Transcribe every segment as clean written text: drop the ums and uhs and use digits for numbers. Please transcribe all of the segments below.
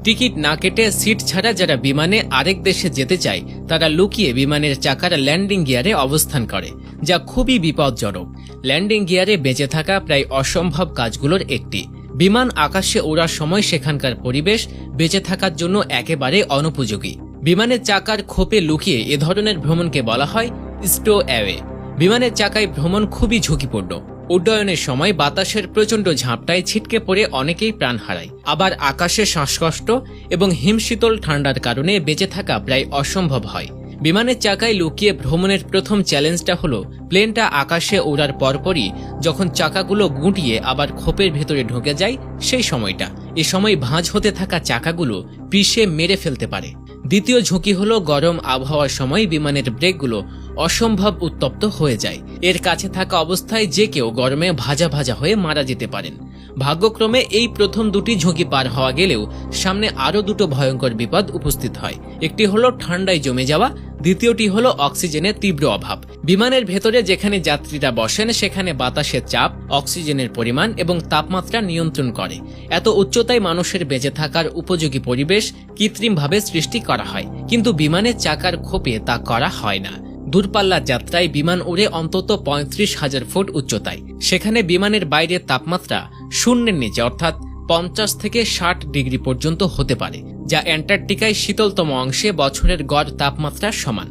Ticket না কেটে seat ছাড়া যারা বিমানে আরেক দেশে যেতে চায় তারা লুকিয়ে বিমানের চাকার ল্যান্ডিং গিয়ারে অবস্থান করে, যা খুবই বিপজ্জনক। ল্যান্ডিং গিয়ারে বেঁচে থাকা প্রায় অসম্ভব কাজগুলোর একটি। বিমান আকাশে ওড়ার সময় সেখানকার পরিবেশ বেঁচে থাকার জন্য একেবারে অনুপযোগী। বিমানের চাকার খোপে লুকিয়ে এ ধরনের ভ্রমণকে বলা হয় স্টো অ্যাওয়ে। বিমানের চাকায় ভ্রমণ খুবই ঝুঁকিপূর্ণ। উড্ডয়নের সময় বাতাসের প্রচণ্ড ঝাপটায় ছিটকে পড়ে অনেকেই প্রাণ হারায়। আবার আকাশে শ্বাসকষ্ট এবং হিমশীতল ঠান্ডার কারণে বেঁচে থাকা প্রায় অসম্ভব হয়। বিমানের চাকায় লুকিয়ে ভ্রমণের প্রথম চ্যালেঞ্জটা হলো প্লেনটা আকাশে ওড়ার পরপরই যখন চাকাগুলো গুটিয়ে আবার খোপের ভেতরে ঢুকে যায় সেই সময়টা। এ সময় ভাঁজ হতে থাকা চাকাগুলো পিষে মেরে ফেলতে পারে। দ্বিতীয় ঝুঁকি হলো গরম আবহাওয়ার সময় বিমানের ব্রেকগুলো অসম্ভব উত্তপ্ত হয়ে যায়। এর কাছে থাকা অবস্থায় যে কেউ গরমে ভাজা ভাজা হয়ে মারা যেতে পারেন। ভাগ্যক্রমে এই প্রথম দুটি ঝুঁকি পার হওয়া গেলেও সামনে আরও দুটো ভয়ঙ্কর বিপদ উপস্থিত হয়। একটি হলো ঠান্ডায় জমে যাওয়া, দ্বিতীয়টি হলো অক্সিজেনের তীব্র অভাব। বিমানের ভেতরে যেখানে যাত্রীরা বসেন সেখানে বাতাসের চাপ, অক্সিজেনের পরিমাণ এবং তাপমাত্রা নিয়ন্ত্রণ করে। এত উচ্চতায় মানুষের বেঁচে থাকার উপযোগী পরিবেশ কৃত্রিমভাবে সৃষ্টি করা হয়, কিন্তু বিমানের চাকার খোপে তা করা হয় না। দূরপাল্লার যাত্রায় বিমান উড়ে অন্তত 35,000 ফুট উচ্চতায়। সেখানে বিমানের বাইরের তাপমাত্রা শূন্যের নিচে অর্থাৎ 50 থেকে 60 ডিগ্রি পর্যন্ত হতে পারে, যা অ্যান্টার্কটিকায় শীতলতম অংশে বছরের গড় তাপমাত্রার সমান।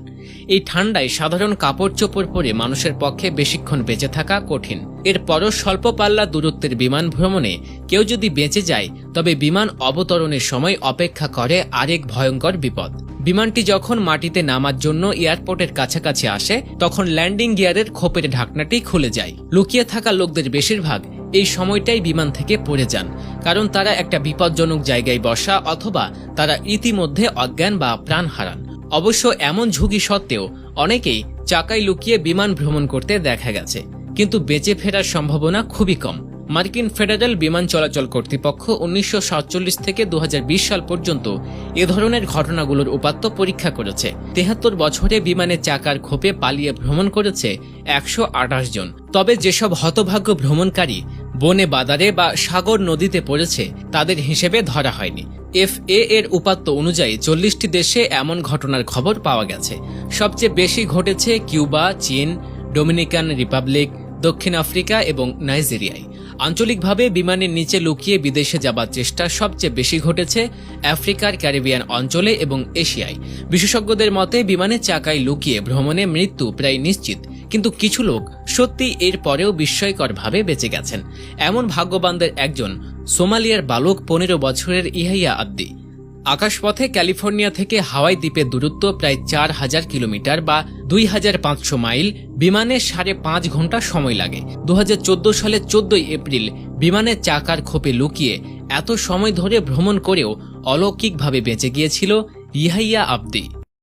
এই ঠান্ডায় সাধারণ কাপড় চোপড় পরে মানুষের পক্ষে বেশিক্ষণ বেঁচে থাকা কঠিন। এরপরও স্বল্প পাল্লা দূরত্বের বিমান ভ্রমণে কেউ যদি বেঁচে যায় তবে বিমান অবতরণের সময় অপেক্ষা করে আরেক ভয়ঙ্কর বিপদ। বিমানটি যখন মাটিতে নামার জন্য এয়ারপোর্টের কাছাকাছি আসে তখন ল্যান্ডিং গিয়ারের খোপের ঢাকনাটি খুলে যায়। লুকিয়ে থাকা লোকদের বেশিরভাগ এই সময়টাই বিমান থেকে পড়ে যান, কারণ তারা একটা বিপজ্জনক জায়গায় বসা অথবা তারা ইতিমধ্যে অজ্ঞান বা প্রাণ হারান। অবশ্য এমন ঝুঁকি সত্ত্বেও অনেকেই চাকায় লুকিয়ে বিমান ভ্রমণ করতে দেখা গেছে, কিন্তু বেঁচে ফেরার সম্ভাবনা খুবই কম। মার্কিন ফেডারেল বিমান চলাচল কর্তৃপক্ষ 1947 থেকে 2020 সাল পর্যন্ত এ ধরনের ঘটনাগুলোর উপাত্ত পরীক্ষা করেছে। 73 বছরে বিমানের চাকার খোপে পালিয়ে ভ্রমণ করেছে 128 জন। তবে যেসব হতভাগ্য ভ্রমণকারী বনে বাদারে বা সাগর নদীতে পড়েছে তাদের হিসেবে ধরা হয়নি। FAA এর উপাত্ত অনুযায়ী 40টি দেশে এমন ঘটনার খবর পাওয়া গেছে। সবচেয়ে বেশি ঘটেছে কিউবা, চীন, ডোমিনিকান রিপাবলিক, দক্ষিণ আফ্রিকা এবং নাইজেরিয়ায়। আঞ্চলিকভাবে বিমানের নিচে লুকিয়ে বিদেশে যাবার চেষ্টা সবচেয়ে বেশি ঘটেছে আফ্রিকার ক্যারিবিয়ান অঞ্চলে এবং এশিয়ায়। বিশেষজ্ঞদের মতে বিমানের চাকায় লুকিয়ে ভ্রমণে মৃত্যু প্রায় নিশ্চিত, কিন্তু কিছু লোক সত্যি এর পরেও বিস্ময়করভাবে বেঁচে গেছেন। এমন ভাগ্যবানদের একজন সোমালিয়ার বালক 15 বছরের ইয়াহিয়া আব্দি। আকাশপথে ক্যালিফোর্নিয়া থেকে হাওয়াই দ্বীপের দূরত্ব প্রায় 4000 কিলোমিটার বা 2500 মাইল। বিমানে 5.5 ঘন্টা সময় লাগে। 2014 সালের 14 এপ্রিল বিমানের চাকার খোপে লুকিয়ে এত সময় ধরে ভ্রমণ করেও অলৌকিকভাবে বেঁচে গিয়েছিল ইয়াহিয়া আব্দি।